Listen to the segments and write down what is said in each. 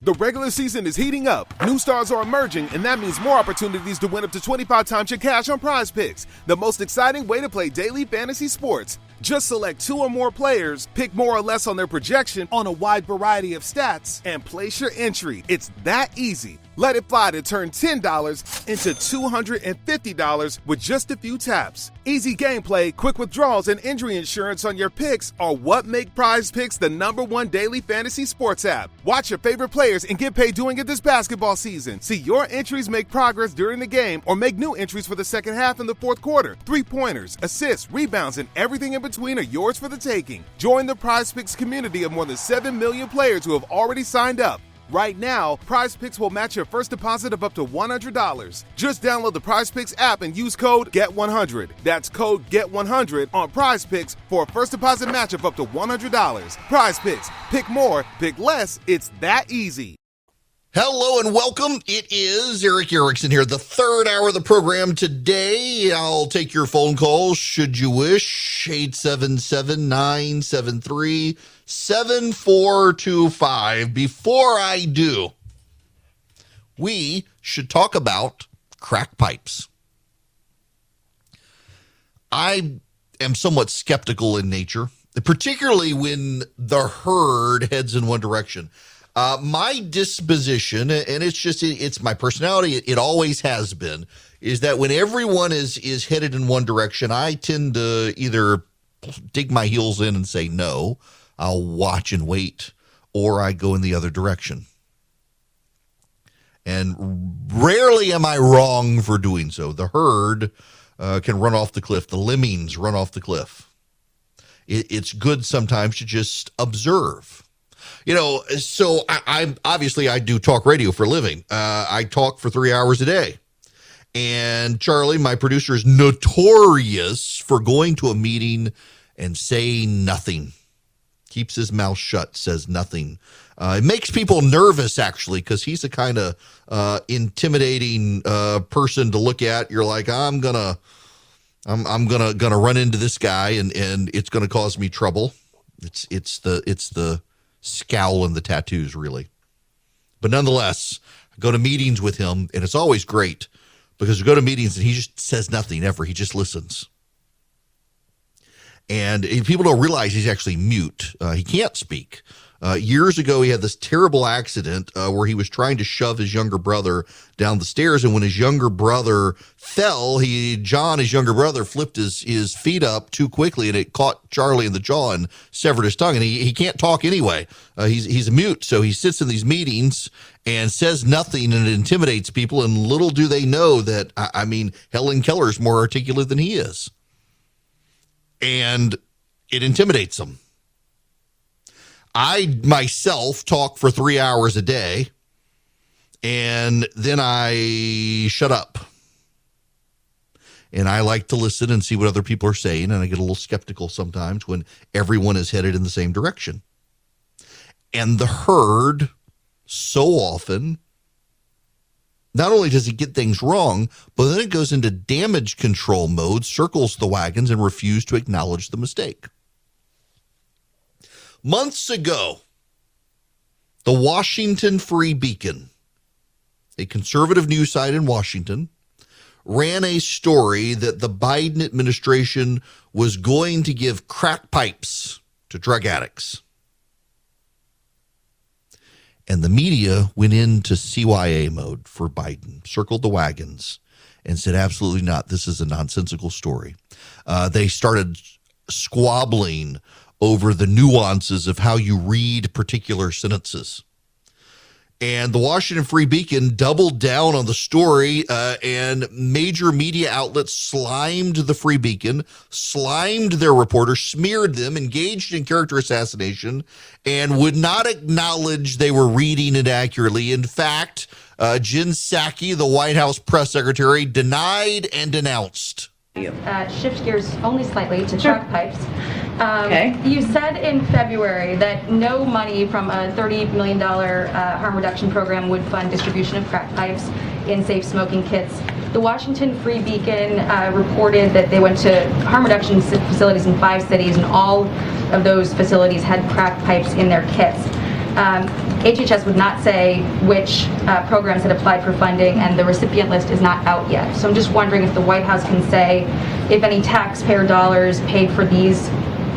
The regular season is heating up, new stars are emerging, and that means more opportunities to win up to 25 times your cash on Prize Picks, the most exciting way to play daily fantasy sports. Just select 2 or more players, pick more or less on their projection on a wide variety of stats, and place your entry. It's that easy. Let it fly to turn $10 into $250 with just a few taps. Easy gameplay, quick withdrawals, and injury insurance on your picks are what make Prize Picks the #1 daily fantasy sports app. Watch your favorite players and get paid doing it this basketball season. See your entries make progress during the game or make new entries for the second half in the fourth quarter. 3-pointers, assists, rebounds, and everything in between are yours for the taking. Join the Prize Picks community of more than 7 million players who have already signed up. Right now, Prize Picks will match your first deposit of up to $100. Just download the Prize Picks app and use code GET100. That's code GET100 on Prize Picks for a first deposit match of up to $100. Prize Picks. Pick more, pick less. It's that easy. Hello and welcome. It is Eric Erickson here, the third hour of the program today. I'll take your phone calls should you wish. 877-973-7425. Before I do, we should talk about crack pipes. I am somewhat skeptical in nature, particularly when the herd heads in one direction. My disposition, and it's my personality, it always has been, is that when everyone is headed in one direction, I tend to either dig my heels in and say no, I'll watch and wait, or I go in the other direction. And rarely am I wrong for doing so. The herd can run off the cliff. The lemmings run off the cliff. It's good sometimes to just observe. You know, so I obviously I do talk radio for a living. I talk for 3 hours a day. And Charlie, my producer, is notorious for going to a meeting and saying nothing. Keeps his mouth shut, says nothing. It makes people nervous, actually, because he's a kind of intimidating person to look at. You're like, I'm gonna run into this guy, and it's gonna cause me trouble. It's the scowl and the tattoos, really. But nonetheless, I go to meetings with him, and it's always great because we go to meetings and he just says nothing ever. He just listens. And people don't realize he's actually mute. He can't speak. Years ago, he had this terrible accident where he was trying to shove his younger brother down the stairs. And when his younger brother fell, John, his younger brother, flipped his feet up too quickly, and it caught Charlie in the jaw and severed his tongue. And he can't talk anyway. He's mute. So he sits in these meetings and says nothing, and it intimidates people. And little do they know that, Helen Keller's more articulate than he is. And it intimidates them. I myself talk for 3 hours a day, and then I shut up. And I like to listen and see what other people are saying, and I get a little skeptical sometimes when everyone is headed in the same direction. And the herd, so often, not only does it get things wrong, but then it goes into damage control mode, circles the wagons, and refuses to acknowledge the mistake. Months ago, the Washington Free Beacon, a conservative news site in Washington, ran a story that the Biden administration was going to give crack pipes to drug addicts. And the media went into CYA mode for Biden, circled the wagons, and said, absolutely not. This is a nonsensical story. They started squabbling over the nuances of how you read particular sentences. And the Washington Free Beacon doubled down on the story, and major media outlets slimed the Free Beacon, slimed their reporters, smeared them, engaged in character assassination, and would not acknowledge they were reading it accurately. In fact, Jen Psaki, the White House press secretary, denied and denounced. Shift gears only slightly to Sure. crack pipes. Okay. You said in February that no money from a $30 million harm reduction program would fund distribution of crack pipes in safe smoking kits. The Washington Free Beacon reported that they went to harm reduction facilities in 5 cities, and all of those facilities had crack pipes in their kits. HHS would not say which programs had applied for funding, and the recipient list is not out yet. So I'm just wondering if the White House can say if any taxpayer dollars paid for these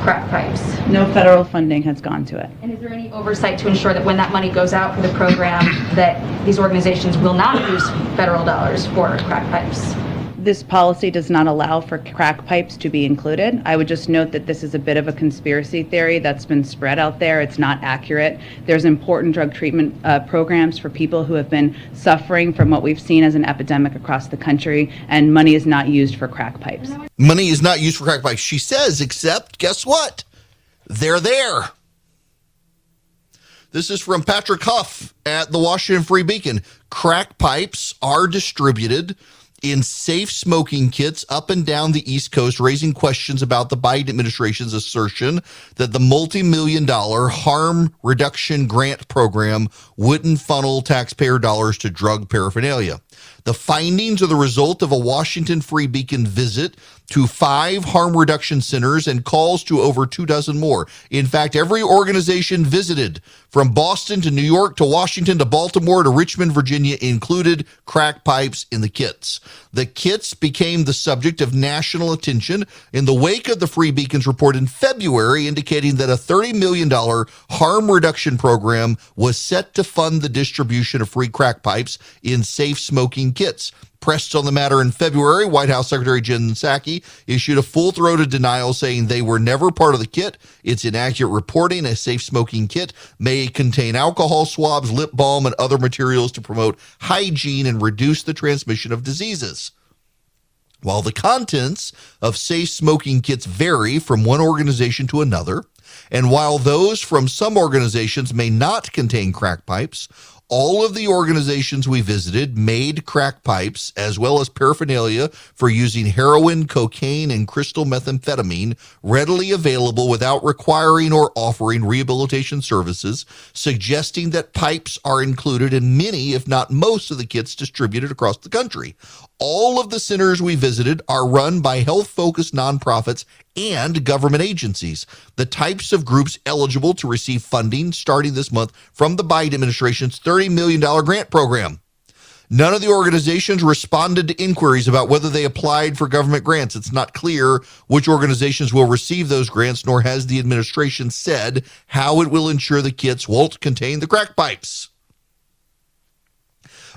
crack pipes. No federal funding has gone to it. And is there any oversight to ensure that when that money goes out for the program, that these organizations will not use federal dollars for crack pipes? This policy does not allow for crack pipes to be included. I would just note that this is a bit of a conspiracy theory that's been spread out there. It's not accurate. There's important drug treatment programs for people who have been suffering from what we've seen as an epidemic across the country, and money is not used for crack pipes. Money is not used for crack pipes, she says, except, guess what? They're there. This is from Patrick Huff at the Washington Free Beacon. Crack pipes are distributed in safe smoking kits up and down the East Coast, raising questions about the Biden administration's assertion that the multi-million-dollar harm reduction grant program wouldn't funnel taxpayer dollars to drug paraphernalia. The findings are the result of a Washington Free Beacon visit to 5 harm reduction centers and calls to over 24 more. In fact, every organization visited, from Boston to New York to Washington to Baltimore to Richmond, Virginia, included crack pipes in the kits. The kits became the subject of national attention in the wake of the Free Beacon's report in February, indicating that a $30 million harm reduction program was set to fund the distribution of free crack pipes in safe smoking kits. Pressed on the matter in February, White House Secretary Jen Psaki issued a full-throated denial saying they were never part of the kit. It's inaccurate reporting. A safe smoking kit may contain alcohol swabs, lip balm, and other materials to promote hygiene and reduce the transmission of diseases. While the contents of safe smoking kits vary from one organization to another, and while those from some organizations may not contain crack pipes, all of the organizations we visited made crack pipes as well as paraphernalia for using heroin, cocaine, and crystal methamphetamine readily available without requiring or offering rehabilitation services, suggesting that pipes are included in many, if not most, of the kits distributed across the country. All of the centers we visited are run by health-focused nonprofits and government agencies, the types of groups eligible to receive funding starting this month from the Biden administration's $30 million grant program. None of the organizations responded to inquiries about whether they applied for government grants. It's not clear which organizations will receive those grants, nor has the administration said how it will ensure the kits won't contain the crack pipes.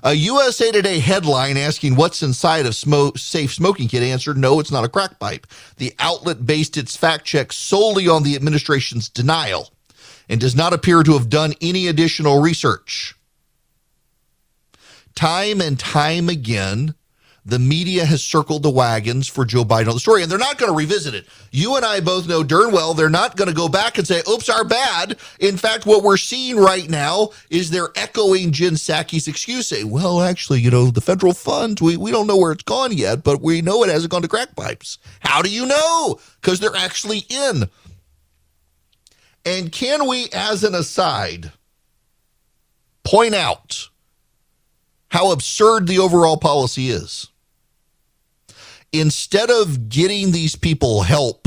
A USA Today headline asking what's inside of safe smoking kit answered, no, it's not a crack pipe. The outlet based its fact check solely on the administration's denial and does not appear to have done any additional research. Time and time again, the media has circled the wagons for Joe Biden on the story, and they're not going to revisit it. You and I both know darn well they're not going to go back and say, oops, our bad. In fact, what we're seeing right now is they're echoing Jen Psaki's excuse, saying, well, actually, the federal funds, we don't know where it's gone yet, but we know it hasn't gone to crack pipes. How do you know? Because they're actually in. And can we, as an aside, point out how absurd the overall policy is? Instead of getting these people help,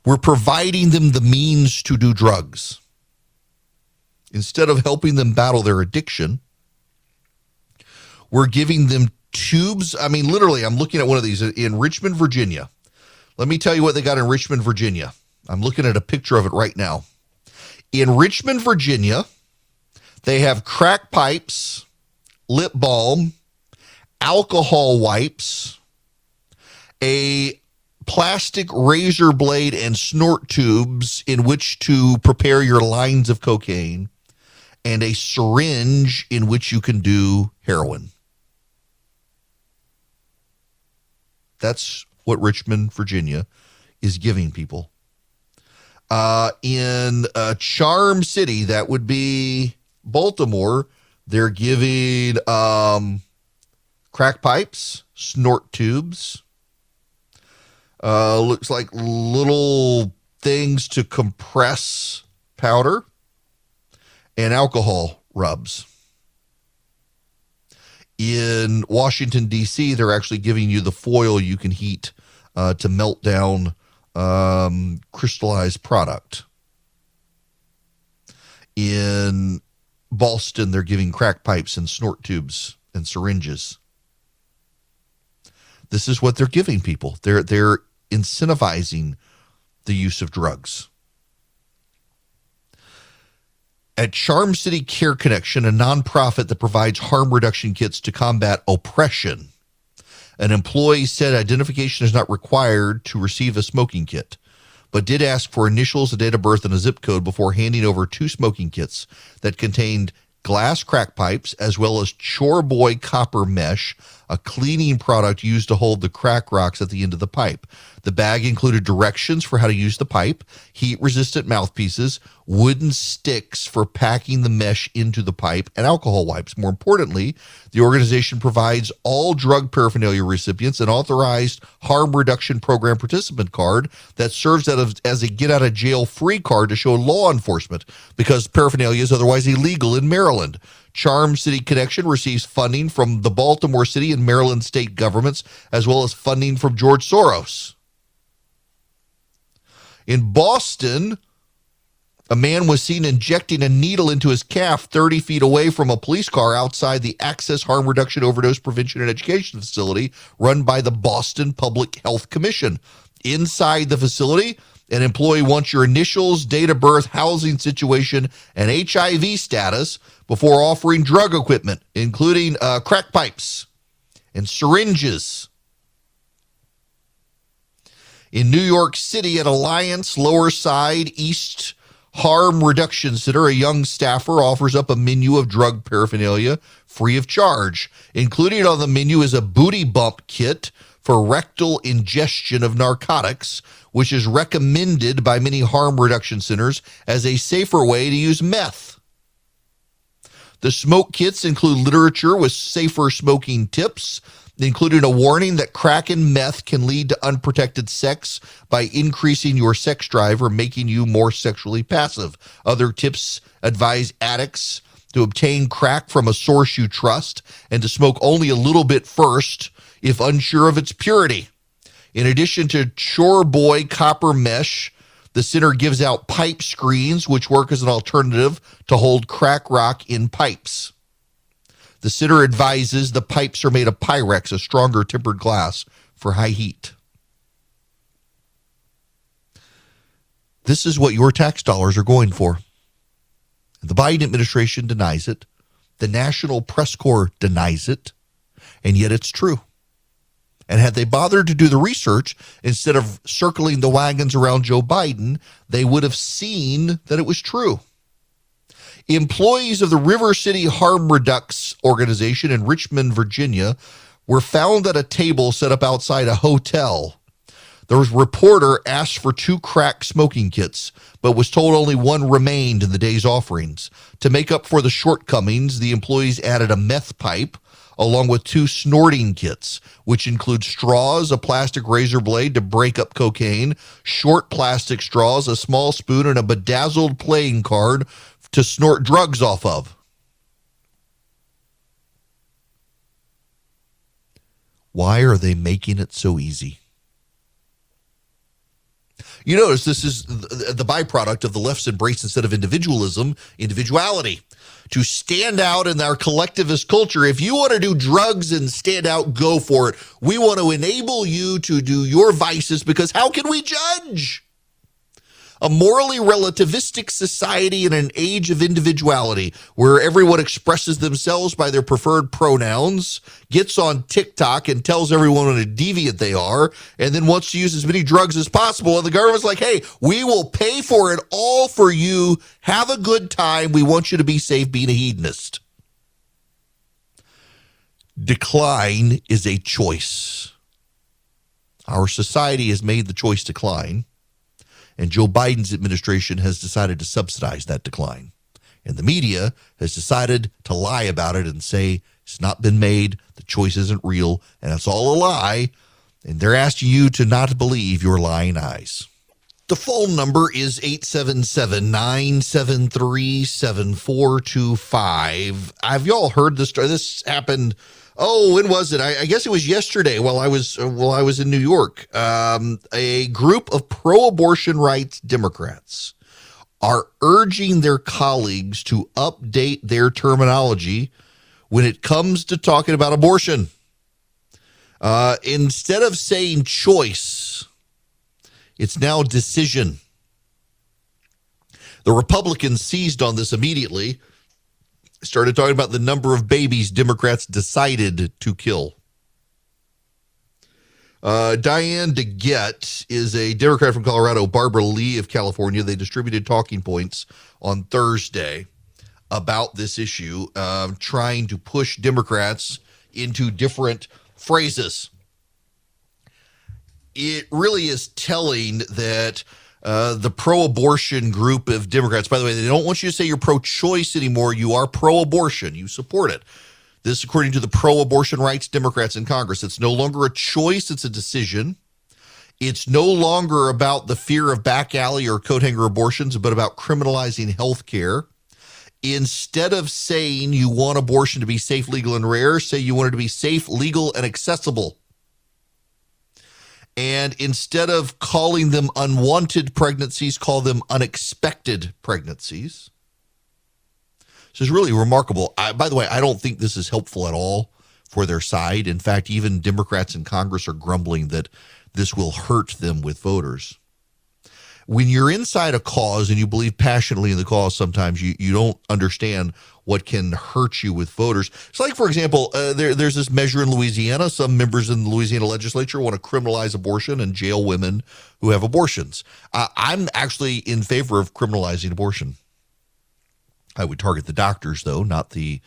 we're providing them the means to do drugs. Instead of helping them battle their addiction, we're giving them tubes. I mean, literally, I'm looking at one of these in Richmond, Virginia. Let me tell you what they got in Richmond, Virginia. I'm looking at a picture of it right now. In Richmond, Virginia, they have crack pipes, lip balm, alcohol wipes, a plastic razor blade and snort tubes in which to prepare your lines of cocaine, and a syringe in which you can do heroin. That's what Richmond, Virginia is giving people. In Charm City, that would be Baltimore, they're giving crack pipes, snort tubes, looks like little things to compress powder, and alcohol rubs. In Washington, D.C., they're actually giving you the foil you can heat to melt down crystallized product. In Boston, they're giving crack pipes and snort tubes and syringes. This is what they're giving people. They're incentivizing the use of drugs. At Charm City Care Connection, a nonprofit that provides harm reduction kits to combat oppression, an employee said identification is not required to receive a smoking kit, but did ask for initials, a date of birth, and a zip code before handing over 2 smoking kits that contained glass crack pipes as well as Chore Boy copper mesh, a cleaning product used to hold the crack rocks at the end of the pipe. The bag included directions for how to use the pipe, heat-resistant mouthpieces, wooden sticks for packing the mesh into the pipe, and alcohol wipes. More importantly, the organization provides all drug paraphernalia recipients an authorized harm reduction program participant card that serves as a get-out-of-jail-free card to show law enforcement because paraphernalia is otherwise illegal in Maryland. Charm City Connection receives funding from the Baltimore City and Maryland state governments, as well as funding from George Soros. In Boston, a man was seen injecting a needle into his calf 30 feet away from a police car outside the Access Harm Reduction Overdose Prevention and Education Facility run by the Boston Public Health Commission. Inside the facility, an employee wants your initials, date of birth, housing situation, and HIV status before offering drug equipment, including crack pipes and syringes. In New York City at Alliance Lower Side East Harm Reduction Center, a young staffer offers up a menu of drug paraphernalia free of charge. Included on the menu is a booty bump kit for rectal ingestion of narcotics, which is recommended by many harm reduction centers as a safer way to use meth. The smoke kits include literature with safer smoking tips, including a warning that crack and meth can lead to unprotected sex by increasing your sex drive or making you more sexually passive. Other tips advise addicts to obtain crack from a source you trust and to smoke only a little bit first if unsure of its purity. In addition to Chore Boy copper mesh, the center gives out pipe screens, which work as an alternative to hold crack rock in pipes. The center advises the pipes are made of Pyrex, a stronger tempered glass for high heat. This is what your tax dollars are going for. The Biden administration denies it. The National Press Corps denies it. And yet it's true. And had they bothered to do the research, instead of circling the wagons around Joe Biden, they would have seen that it was true. Employees of the River City Harm Redux organization in Richmond, Virginia, were found at a table set up outside a hotel. The reporter asked for 2 crack smoking kits, but was told only 1 remained in the day's offerings. To make up for the shortcomings, the employees added a meth pipe, along with 2 snorting kits, which include straws, a plastic razor blade to break up cocaine, short plastic straws, a small spoon, and a bedazzled playing card to snort drugs off of. Why are they making it so easy? You notice this is the byproduct of the left's embrace, instead of individualism, individuality. To stand out in our collectivist culture, if you want to do drugs and stand out, go for it. We want to enable you to do your vices because how can we judge? A morally relativistic society in an age of individuality where everyone expresses themselves by their preferred pronouns, gets on TikTok and tells everyone what a deviant they are, and then wants to use as many drugs as possible. And the government's like, hey, we will pay for it all for you. Have a good time. We want you to be safe being a hedonist. Decline is a choice. Our society has made the choice decline. And Joe Biden's administration has decided to subsidize that decline. And the media has decided to lie about it and say it's not been made, the choice isn't real, and it's all a lie. And they're asking you to not believe your lying eyes. The phone number is 877-973-7425. Have y'all heard this story? This happened... Oh, when was it? I guess it was yesterday while I was in New York. A group of pro-abortion rights Democrats are urging their colleagues to update their terminology when it comes to talking about abortion. Instead of saying choice, it's now decision. The Republicans seized on this immediately, started talking about the number of babies Democrats decided to kill. Diane DeGette is a Democrat from Colorado, Barbara Lee of California. They distributed talking points on Thursday about this issue, trying to push Democrats into different phrases. It really is telling that the pro-abortion group of Democrats, by the way, they don't want you to say you're pro-choice anymore. You are pro-abortion. You support it. This, according to the pro-abortion rights Democrats in Congress, it's no longer a choice, it's a decision. It's no longer about the fear of back alley or coat hanger abortions, but about criminalizing health care. Instead of saying you want abortion to be safe, legal, and rare, say you want it to be safe, legal, and accessible. And instead of calling them unwanted pregnancies, call them unexpected pregnancies. So it's really remarkable. By the way, I don't think this is helpful at all for their side. In fact, even Democrats in Congress are grumbling that this will hurt them with voters. When you're inside a cause and you believe passionately in the cause, sometimes you don't understand what can hurt you with voters. It's like, for example, there's this measure in Louisiana. Some members in the Louisiana legislature want to criminalize abortion and jail women who have abortions. I'm actually in favor of criminalizing abortion. I would target the doctors, though, not the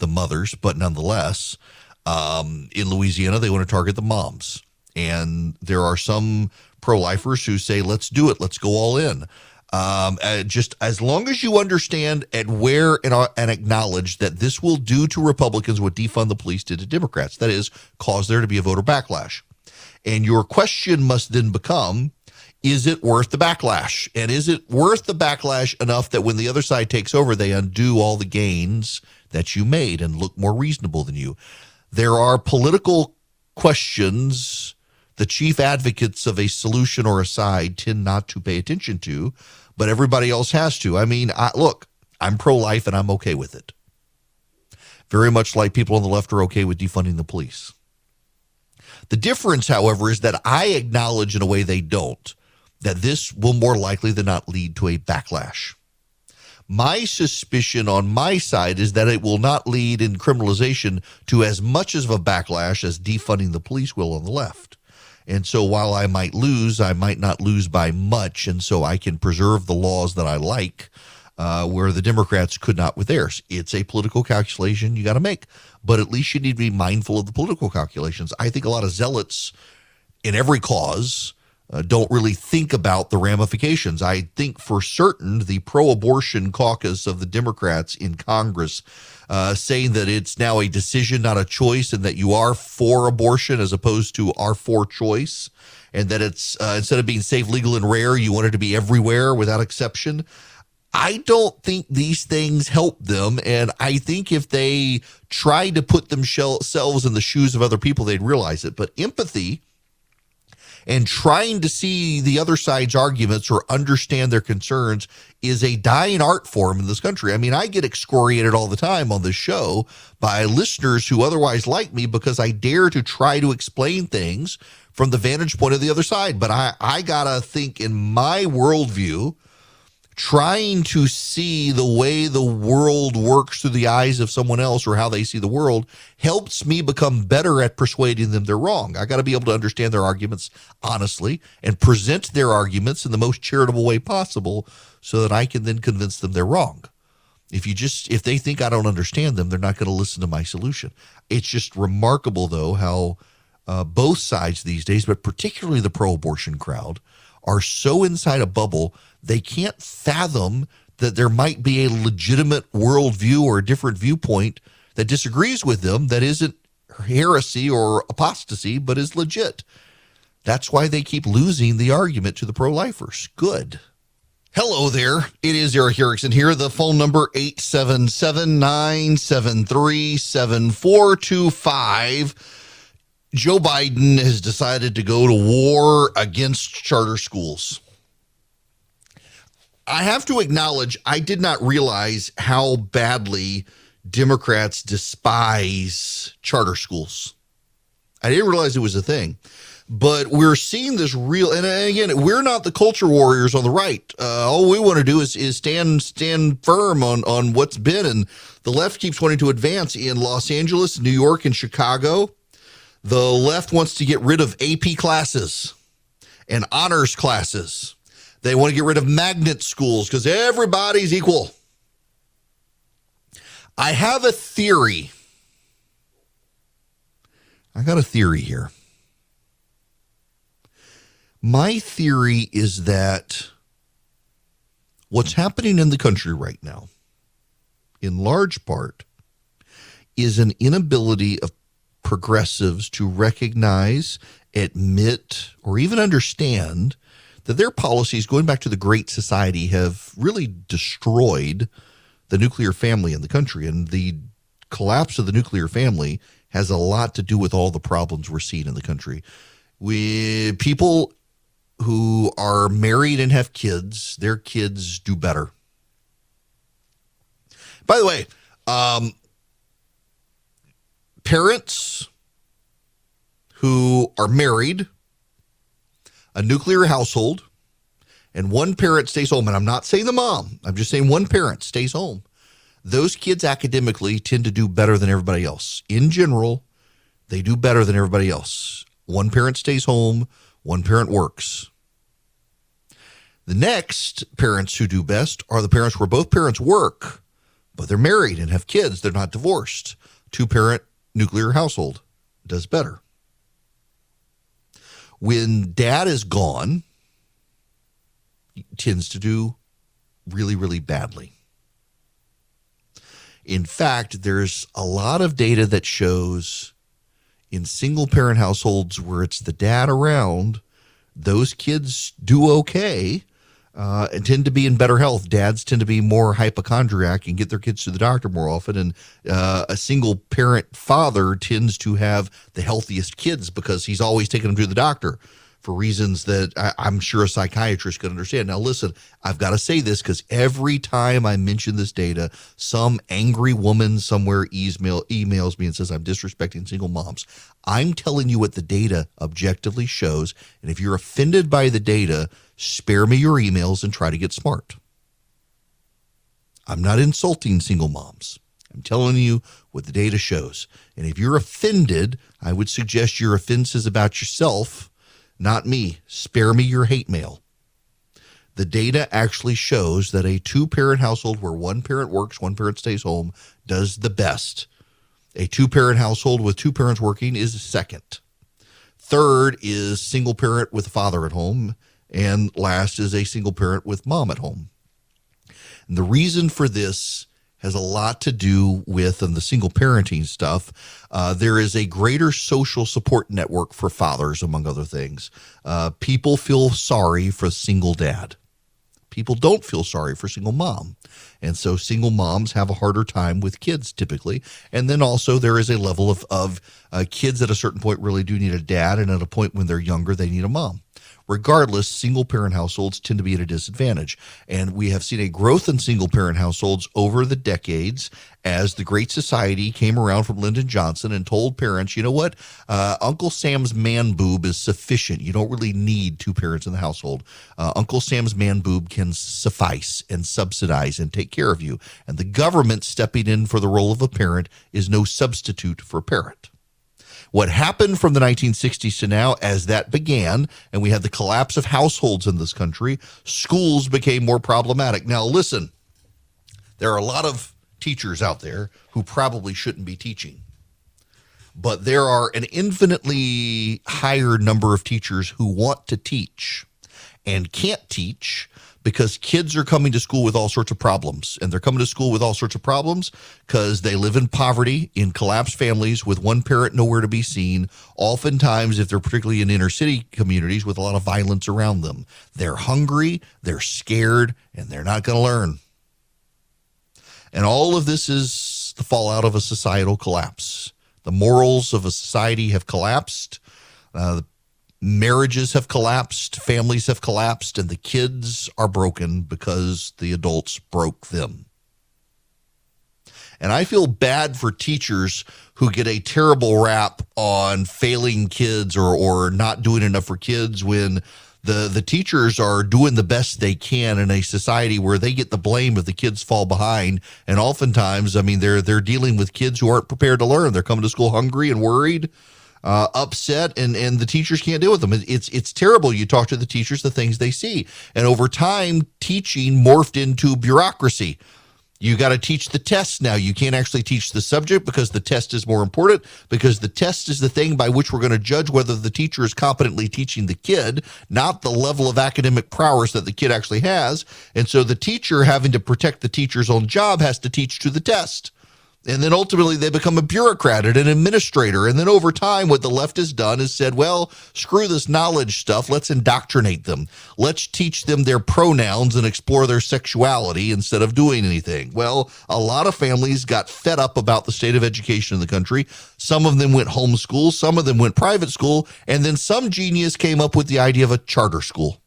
mothers, but nonetheless, in Louisiana, they want to target the moms. And there are some pro-lifers who say, let's do it. Let's go all in. Just as long as you understand and acknowledge that this will do to Republicans what defund the police did to Democrats. That is, cause there to be a voter backlash. And your question must then become, is it worth the backlash? And is it worth the backlash enough that when the other side takes over, they undo all the gains that you made and look more reasonable than you? There are political questions the chief advocates of a solution or a side tend not to pay attention to, but everybody else has to. I mean, look, I'm pro-life and I'm okay with it. Very much like people on the left are okay with defunding the police. The difference, however, is that I acknowledge in a way they don't, that this will more likely than not lead to a backlash. My suspicion on my side is that it will not lead in criminalization to as much of a backlash as defunding the police will on the left. And so while I might lose, I might not lose by much. And so I can preserve the laws that I like, where the Democrats could not with theirs. It's a political calculation you got to make, but at least you need to be mindful of the political calculations. I think a lot of zealots in every cause don't really think about the ramifications. I think for certain the pro-abortion caucus of the Democrats in Congress saying that it's now a decision, not a choice, and that you are for abortion as opposed to are for choice, and that it's instead of being safe, legal, and rare, you want it to be everywhere without exception. I don't think these things help them, and I think if they tried to put themselves in the shoes of other people, they'd realize it. But empathy and trying to see the other side's arguments or understand their concerns is a dying art form in this country. I mean, I get excoriated all the time on this show by listeners who otherwise like me because I dare to try to explain things from the vantage point of the other side. But I gotta think in my worldview, trying to see the way the world works through the eyes of someone else or how they see the world helps me become better at persuading them they're wrong. I got to be able to understand their arguments honestly and present their arguments in the most charitable way possible so that I can then convince them they're wrong. If they think I don't understand them, they're not going to listen to my solution. It's just remarkable, though, how both sides these days, but particularly the pro-abortion crowd, are so inside a bubble, they can't fathom that there might be a legitimate worldview or a different viewpoint that disagrees with them that isn't heresy or apostasy, but is legit. That's why they keep losing the argument to the pro-lifers. Good. Hello there. It is Eric Erickson here. The phone number 877-973-7425. Joe Biden has decided to go to war against charter schools. I have to acknowledge I did not realize how badly Democrats despise charter schools. I didn't realize it was a thing. But we're seeing this real, and again, we're not the culture warriors on the right. All we want to do is stand firm on what's been, and the left keeps wanting to advance in Los Angeles, New York, and Chicago. The left wants to get rid of AP classes and honors classes. They want to get rid of magnet schools because everybody's equal. I have a theory. I got a theory here. My theory is that what's happening in the country right now, in large part, is an inability of progressives to recognize, admit, or even understand that their policies going back to the Great Society have really destroyed the nuclear family in the country. And the collapse of the nuclear family has a lot to do with all the problems we're seeing in the country. People who are married and have kids, their kids do better. By the way, parents who are married, a nuclear household, and one parent stays home, and I'm not saying the mom, I'm just saying one parent stays home, those kids academically tend to do better than everybody else. In general, they do better than everybody else. One parent stays home, one parent works. The next parents who do best are the parents where both parents work, but they're married and have kids. They're not divorced. Two-parent nuclear household does better. When dad is gone, he tends to do really, really badly. In fact, there's a lot of data that shows in single-parent households where it's the dad around, those kids do okay and tend to be in better health. Dads tend to be more hypochondriac and get their kids to the doctor more often. And a single-parent father tends to have the healthiest kids because he's always taking them to the doctor for reasons that I'm sure a psychiatrist could understand. Now, listen, I've got to say this because every time I mention this data, some angry woman somewhere emails me and says I'm disrespecting single moms. I'm telling you what the data objectively shows, and if you're offended by the data, spare me your emails and try to get smart. I'm not insulting single moms. I'm telling you what the data shows. And if you're offended, I would suggest your offense is about yourself, not me. Spare me your hate mail. The data actually shows that a two-parent household where one parent works, one parent stays home, does the best. A two-parent household with two parents working is second. Third is single parent with father at home. And last is a single parent with mom at home. And the reason for this has a lot to do with, and the single parenting stuff, there is a greater social support network for fathers, among other things. People feel sorry for single dad. People don't feel sorry for single mom. And so single moms have a harder time with kids typically. And then also there is a level of kids at a certain point really do need a dad, and at a point when they're younger, they need a mom. Regardless, single-parent households tend to be at a disadvantage. And we have seen a growth in single-parent households over the decades as the Great Society came around from Lyndon Johnson and told parents, you know what, Uncle Sam's man boob is sufficient. You don't really need two parents in the household. Uncle Sam's man boob can suffice and subsidize and take care of you. And the government stepping in for the role of a parent is no substitute for a parent. What happened from the 1960s to now, as that began, and we had the collapse of households in this country, schools became more problematic. Now, listen, there are a lot of teachers out there who probably shouldn't be teaching, but there are an infinitely higher number of teachers who want to teach and can't teach because kids are coming to school with all sorts of problems. And they're coming to school with all sorts of problems because they live in poverty, in collapsed families with one parent nowhere to be seen. Oftentimes, if they're particularly in inner city communities with a lot of violence around them, they're hungry, they're scared, and they're not going to learn. And all of this is the fallout of a societal collapse. The morals of a society have collapsed. Marriages have collapsed, families have collapsed, and the kids are broken because the adults broke them. And I feel bad for teachers who get a terrible rap on failing kids or not doing enough for kids when the teachers are doing the best they can in a society where they get the blame if the kids fall behind. And oftentimes, I mean, they're dealing with kids who aren't prepared to learn. They're coming to school hungry and worried, upset, and the teachers can't deal with them. It's terrible. You talk to the teachers, the things they see. And over time, teaching morphed into bureaucracy. You got to teach the test now. You can't actually teach the subject because the test is more important, because the test is the thing by which we're going to judge whether the teacher is competently teaching the kid, not the level of academic prowess that the kid actually has. And so the teacher, having to protect the teacher's own job, has to teach to the test. And then ultimately they become a bureaucrat and an administrator. And then over time, what the left has done is said, well, screw this knowledge stuff. Let's indoctrinate them. Let's teach them their pronouns and explore their sexuality instead of doing anything. Well, a lot of families got fed up about the state of education in the country. Some of them went homeschool. Some of them went private school. And then some genius came up with the idea of a charter school.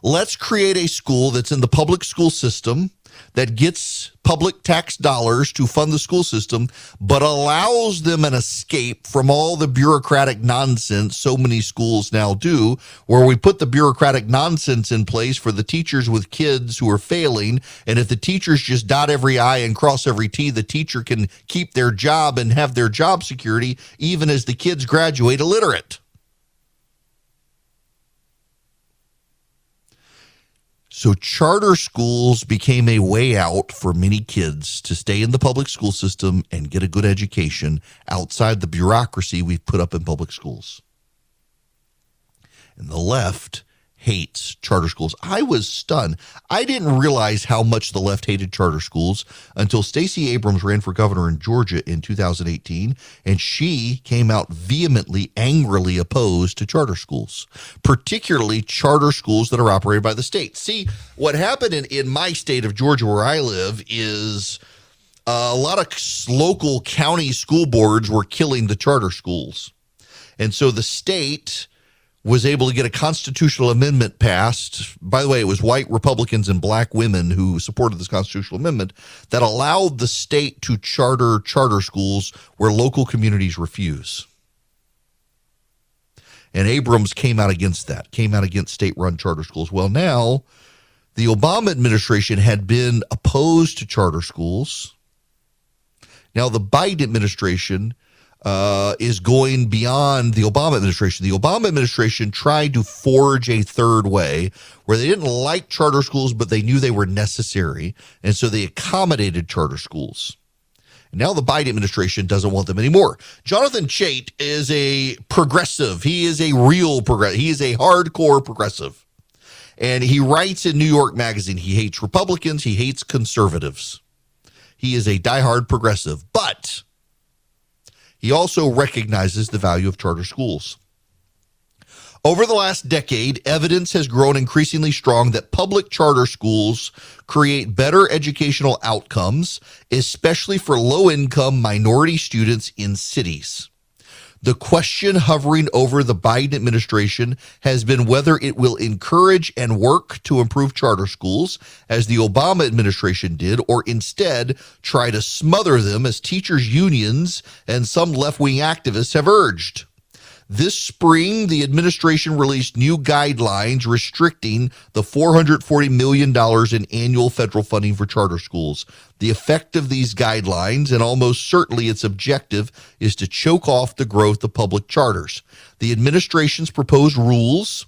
Let's create a school that's in the public school system that gets public tax dollars to fund the school system, but allows them an escape from all the bureaucratic nonsense so many schools now do, where we put the bureaucratic nonsense in place for the teachers with kids who are failing. And if the teachers just dot every I and cross every T, the teacher can keep their job and have their job security even as the kids graduate illiterate. So charter schools became a way out for many kids to stay in the public school system and get a good education outside the bureaucracy we've put up in public schools. And the left hates charter schools. I was stunned. I didn't realize how much the left hated charter schools until Stacey Abrams ran for governor in Georgia in 2018, and she came out vehemently, angrily opposed to charter schools, particularly charter schools that are operated by the state. See, what happened in my state of Georgia, where I live, is a lot of local county school boards were killing the charter schools. And so the state was able to get a constitutional amendment passed. By the way, it was white Republicans and black women who supported this constitutional amendment that allowed the state to charter schools where local communities refuse. And Abrams came out against that, came out against state-run charter schools. Well, now the Obama administration had been opposed to charter schools. Now the Biden administration is going beyond the Obama administration. The Obama administration tried to forge a third way where they didn't like charter schools, but they knew they were necessary. And so they accommodated charter schools. And now the Biden administration doesn't want them anymore. Jonathan Chait is a progressive. He is a real progressive. He is a hardcore progressive. And he writes in New York Magazine, he hates Republicans. He hates conservatives. He is a diehard progressive, but he also recognizes the value of charter schools. Over the last decade, evidence has grown increasingly strong that public charter schools create better educational outcomes, especially for low-income minority students in cities. The question hovering over the Biden administration has been whether it will encourage and work to improve charter schools, as the Obama administration did, or instead try to smother them, as teachers' unions and some left-wing activists have urged. This spring, the administration released new guidelines restricting the $440 million in annual federal funding for charter schools. The effect of these guidelines, and almost certainly its objective, is to choke off the growth of public charters. The administration's proposed rules,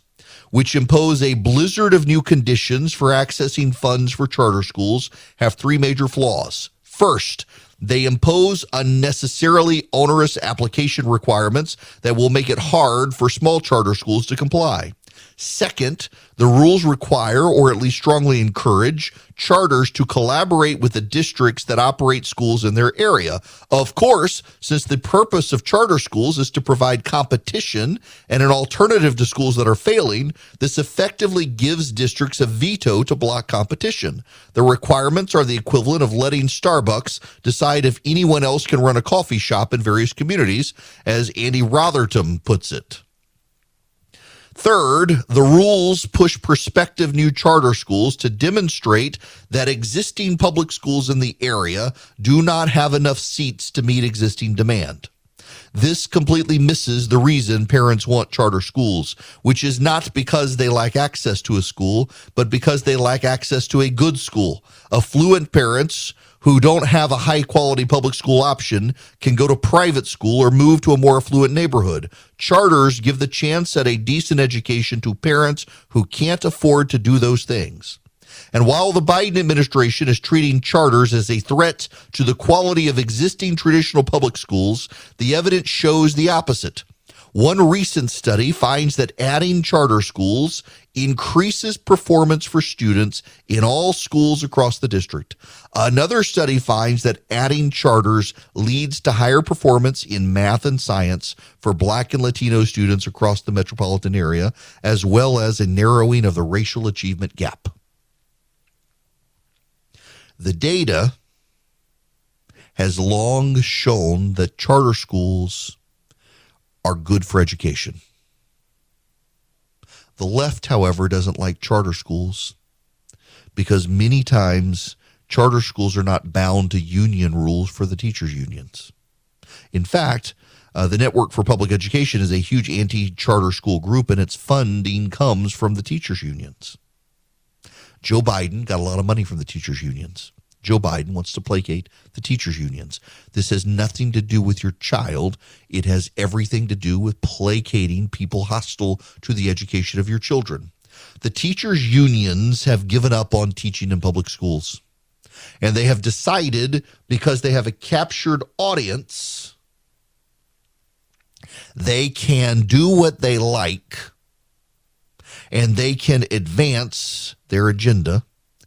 which impose a blizzard of new conditions for accessing funds for charter schools, have three major flaws. First, they impose unnecessarily onerous application requirements that will make it hard for small charter schools to comply. Second, the rules require, or at least strongly encourage, charters to collaborate with the districts that operate schools in their area. Of course, since the purpose of charter schools is to provide competition and an alternative to schools that are failing, this effectively gives districts a veto to block competition. The requirements are the equivalent of letting Starbucks decide if anyone else can run a coffee shop in various communities, as Andy Rotherton puts it. Third, the rules push prospective new charter schools to demonstrate that existing public schools in the area do not have enough seats to meet existing demand. This completely misses the reason parents want charter schools, which is not because they lack access to a school, but because they lack access to a good school. Affluent parents who don't have a high-quality public school option can go to private school or move to a more affluent neighborhood. Charters give the chance at a decent education to parents who can't afford to do those things. And while the Biden administration is treating charters as a threat to the quality of existing traditional public schools, the evidence shows the opposite. One recent study finds that adding charter schools increases performance for students in all schools across the district. Another study finds that adding charters leads to higher performance in math and science for Black and Latino students across the metropolitan area, as well as a narrowing of the racial achievement gap. The data has long shown that charter schools are good for education. The left, however, doesn't like charter schools because many times charter schools are not bound to union rules for the teachers' unions. In fact, the Network for Public Education is a huge anti-charter school group, and its funding comes from the teachers' unions. Joe Biden got a lot of money from the teachers' unions. Joe Biden wants to placate the teachers' unions. This has nothing to do with your child. It has everything to do with placating people hostile to the education of your children. The teachers' unions have given up on teaching in public schools. And they have decided, because they have a captured audience, they can do what they like and they can advance their agenda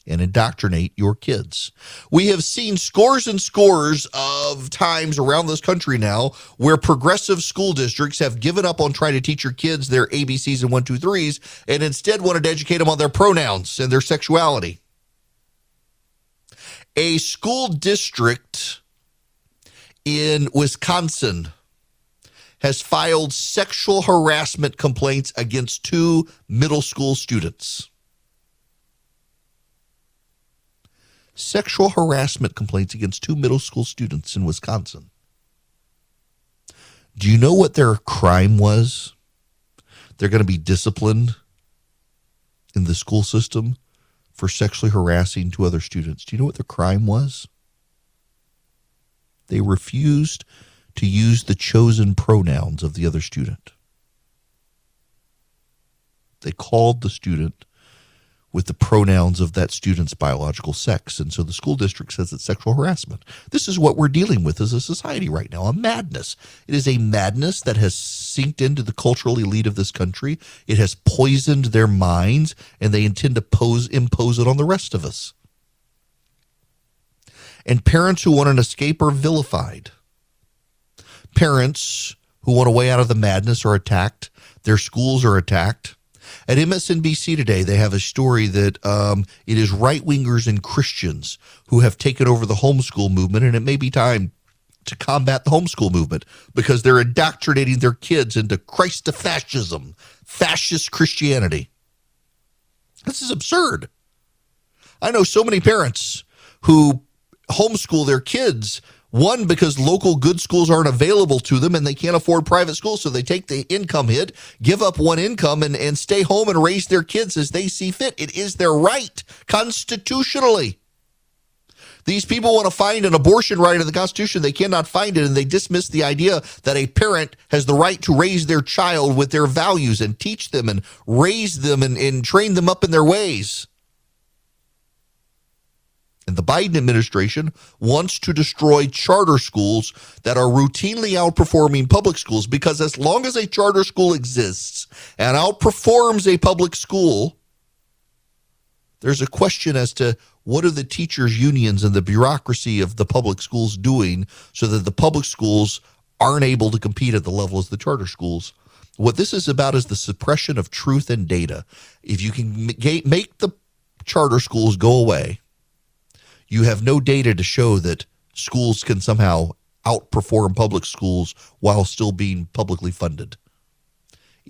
and indoctrinate your kids. We have seen scores and scores of times around this country now where progressive school districts have given up on trying to teach your kids their ABCs and 1, 2, 3s and instead wanted to educate them on their pronouns and their sexuality. A school district in Wisconsin has filed sexual harassment complaints against 2 middle school students. Sexual harassment complaints against 2 middle school students in Wisconsin. Do you know what their crime was? They're going to be disciplined in the school system for sexually harassing 2 other students. Do you know what their crime was? They refused to use the chosen pronouns of the other student. They called the student with the pronouns of that student's biological sex. And so the school district says it's sexual harassment. This is what we're dealing with as a society right now, a madness. It is a madness that has sinked into the cultural elite of this country. It has poisoned their minds, and they intend to impose it on the rest of us. And parents who want an escape are vilified. Parents who want a way out of the madness are attacked. Their schools are attacked. At MSNBC today, they have a story that it is right-wingers and Christians who have taken over the homeschool movement, and it may be time to combat the homeschool movement because they're indoctrinating their kids into Christofascism, fascist Christianity. This is absurd. I know so many parents who homeschool their kids, one, because local good schools aren't available to them and they can't afford private schools, so they take the income hit, give up one income, and stay home and raise their kids as they see fit. It is their right, constitutionally. These people want to find an abortion right in the Constitution. They cannot find it, and they dismiss the idea that a parent has the right to raise their child with their values and teach them and raise them and train them up in their ways. And the Biden administration wants to destroy charter schools that are routinely outperforming public schools, because as long as a charter school exists and outperforms a public school, there's a question as to what are the teachers' unions and the bureaucracy of the public schools doing so that the public schools aren't able to compete at the level as the charter schools. What this is about is the suppression of truth and data. If you can make the charter schools go away, you have no data to show that schools can somehow outperform public schools while still being publicly funded.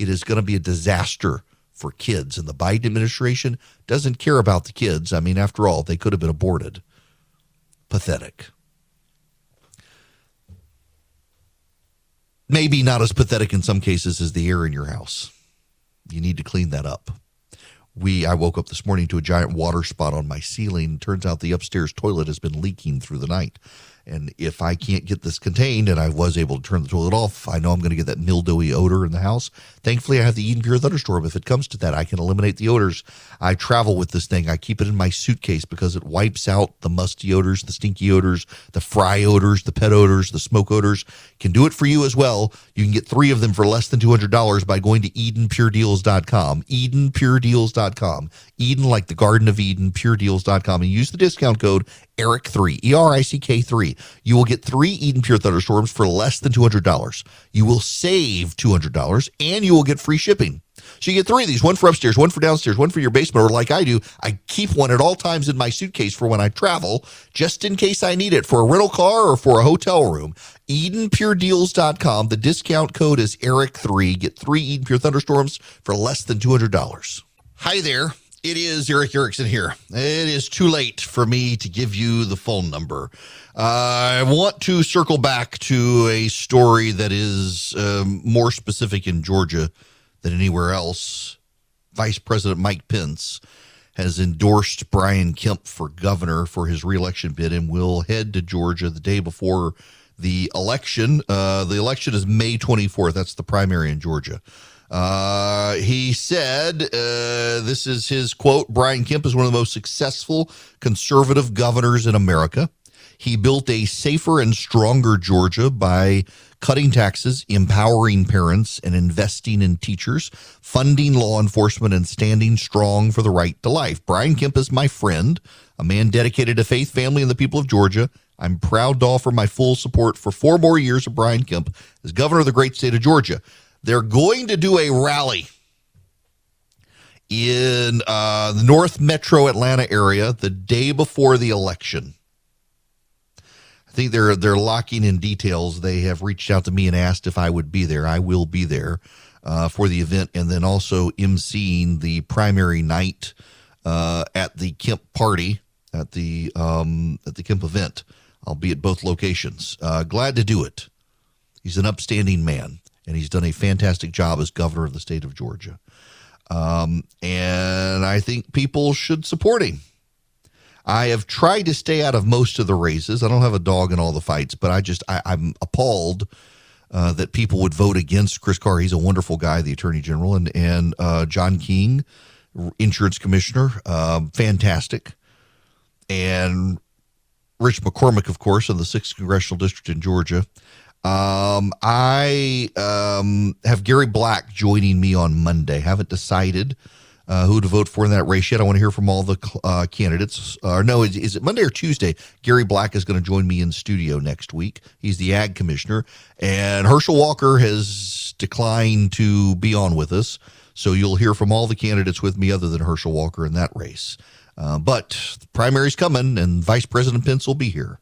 it is going to be a disaster for kids. And the Biden administration doesn't care about the kids. I mean, after all, they could have been aborted. Pathetic. Maybe not as pathetic in some cases as the air in your house. You need to clean that up. I woke up this morning to a giant water spot on my ceiling. Turns out the upstairs toilet has been leaking through the night. And if I can't get this contained, and I was able to turn the toilet off, I know I'm going to get that mildewy odor in the house. Thankfully, I have the Eden Pure Thunderstorm. If it comes to that, I can eliminate the odors. I travel with this thing. I keep it in my suitcase because it wipes out the musty odors, the stinky odors, the fry odors, the pet odors, the smoke odors. Can do it for you as well. You can get 3 of them for less than $200 by going to EdenPureDeals.com. EdenPureDeals.com. Eden, like the Garden of Eden, PureDeals.com, and use the discount code ERIC3, ERICK3. You will get 3 Eden Pure Thunderstorms for less than $200. You will save $200, and you will get free shipping. So you get 3 of these, one for upstairs, one for downstairs, one for your basement, or like I do, I keep one at all times in my suitcase for when I travel, just in case I need it for a rental car or for a hotel room. EdenPureDeals.com. The discount code is ERIC3. Get 3 Eden Pure Thunderstorms for less than $200. Hi there. It is Eric Erickson here. It is too late for me to give you the phone number. I want to circle back to a story that is more specific in Georgia than anywhere else. Vice President Mike Pence has endorsed Brian Kemp for governor for his reelection bid and will head to Georgia the day before the election. The election is May 24th. That's the primary in Georgia. He said, this is his quote, Brian Kemp is one of the most successful conservative governors in America. He built a safer and stronger Georgia by cutting taxes, empowering parents, and investing in teachers, funding law enforcement, and standing strong for the right to life. Brian Kemp is my friend, a man dedicated to faith, family, and the people of Georgia. I'm proud to offer my full support for 4 more years of Brian Kemp as governor of the great state of Georgia. They're going to do a rally in the North Metro Atlanta area the day before the election. I think they're locking in details. They have reached out to me and asked if I would be there. I will be there for the event, and then also emceeing the primary night at the Kemp party at the Kemp event. I'll be at both locations. Glad to do it. He's an upstanding man, and he's done a fantastic job as governor of the state of Georgia. And I think people should support him. I have tried to stay out of most of the races. I don't have a dog in all the fights, but I'm appalled that people would vote against Chris Carr. He's a wonderful guy, the attorney general, and John King, insurance commissioner, fantastic. And Rich McCormick, of course, of the 6th Congressional District in Georgia. I have Gary Black joining me on Monday. Haven't decided who to vote for in that race yet. I want to hear from all the candidates. No, is it Monday or Tuesday? Gary Black is going to join me in studio next week. He's the ag commissioner. And Herschel Walker has declined to be on with us. So you'll hear from all the candidates with me other than Herschel Walker in that race. But the primary's coming, and Vice President Pence will be here.